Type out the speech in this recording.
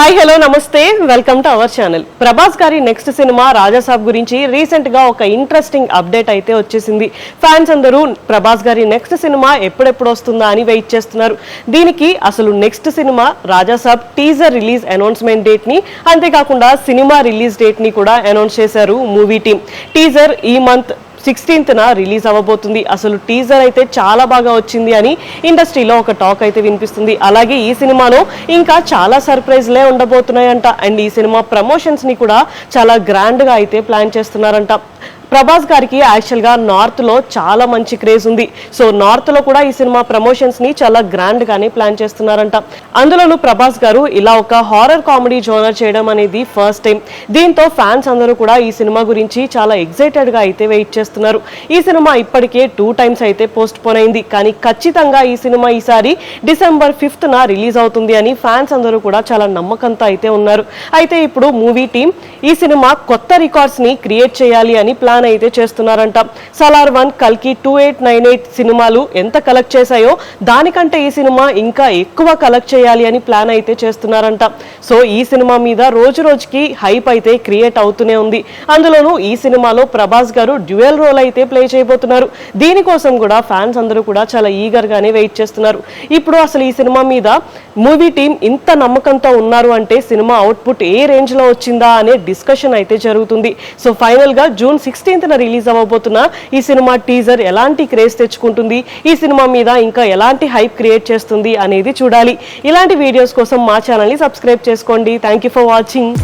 Hi hello నమస్తే welcome to our channel. Prabhas గారి next cinema Raja Saab గురించి రీసెంట్ గా ఒక ఇంట్రెస్టింగ్ అప్డేట్ అయితే వచ్చేసింది. ఫ్యాన్స్ అందరూ ప్రభాస్ గారి నెక్స్ట్ సినిమా ఎప్పుడెప్పుడు వస్తుందా అని వెయిట్ చేస్తున్నారు. దీనికి అసలు next cinema Raja Saab teaser release announcement date ని, అంతేకాకుండా సినిమా రిలీజ్ డేట్ ని కూడా అనౌన్స్ చేశారు మూవీ టీమ్. టీజర్ ఈ మంత్ 16th రిలీజ్ అవ్వబోతుంది. అసలు టీజర్ అయితే చాలా బాగా వచ్చింది అని ఇండస్ట్రీలో ఒక టాక్ అయితే వినిపిస్తుంది. అలాగే ఈ సినిమాలో ఇంకా చాలా సర్ప్రైజ్లే ఉండబోతున్నాయంట. అండ్ ఈ సినిమా ప్రమోషన్స్ ని కూడా చాలా గ్రాండ్ గా అయితే ప్లాన్ చేస్తున్నారంట. ప్రభాస్ గారికి యాక్చువల్గా నార్త్లో చాలా మంచి క్రేజ్ ఉంది. సో నార్త్లో కూడా ఈ సినిమా ప్రమోషన్స్ని చాలా గ్రాండ్గానే ప్లాన్ చేస్తున్నారంట. అందులోనూ ప్రభాస్ గారు ఇలా ఒక హారర్ కామెడీ జోనర్ చేయడం అనేది ఫస్ట్ టైం. దీంతో ఫ్యాన్స్ అందరూ కూడా ఈ సినిమా గురించి చాలా ఎక్సైటెడ్గా అయితే వెయిట్ చేస్తున్నారు. ఈ సినిమా ఇప్పటికే 2 times అయితే పోస్ట్ పోన్ అయింది. కానీ ఖచ్చితంగా ఈ సినిమా ఈసారి December 5th రిలీజ్ అవుతుంది అని ఫ్యాన్స్ అందరూ కూడా చాలా నమ్మకంతో అయితే ఉన్నారు. అయితే ఇప్పుడు మూవీ టీం ఈ సినిమా కొత్త రికార్డ్స్ని క్రియేట్ చేయాలి అని ప్లాన్ అయితే చేస్తున్నారంట. సలార్ 1, కల్కి 2898 సినిమాలు ఎంత కలెక్ట్ చేశాయో దానికంటే ఈ సినిమా ఇంకా ఎక్కువ కలెక్ట్ చేయాలి అని ప్లాన్ అయితే చేస్తున్నారంట. సో ఈ సినిమా మీద రోజు రోజుకి హైప్ అయితే క్రియేట్ అవుతూనే ఉంది. అందులోనూ ఈ సినిమాలో ప్రభాస్ గారు డ్యూయల్ రోల్ అయితే ప్లే చేయబోతున్నారు. దీనికోసం కూడా ఫ్యాన్స్ అందరూ కూడా చాలా ఈగర్ గానే వెయిట్ చేస్తున్నారు. ఇప్పుడు అసలు ఈ సినిమా మీద మూవీ టీం ఇంత నమ్మకంతో ఉన్నారు అంటే సినిమా అవుట్పుట్ ఏ రేంజ్ లో వచ్చిందా అనే డిస్కషన్ అయితే జరుగుతుంది. సో ఫైనల్ గా June 16th రిలీజ్ అవ్వబోతున్న ఈ సినిమా టీజర్ ఎలాంటి క్రేజ్ తెచ్చుకుంటుంది, ఈ సినిమా మీద ఇంకా ఎలాంటి హైప్ క్రియేట్ చేస్తుంది అనేది చూడాలి. ఇలాంటి వీడియోస్ కోసం మా ఛానల్ ని సబ్స్క్రైబ్ చేసుకోండి. Thank you for watching.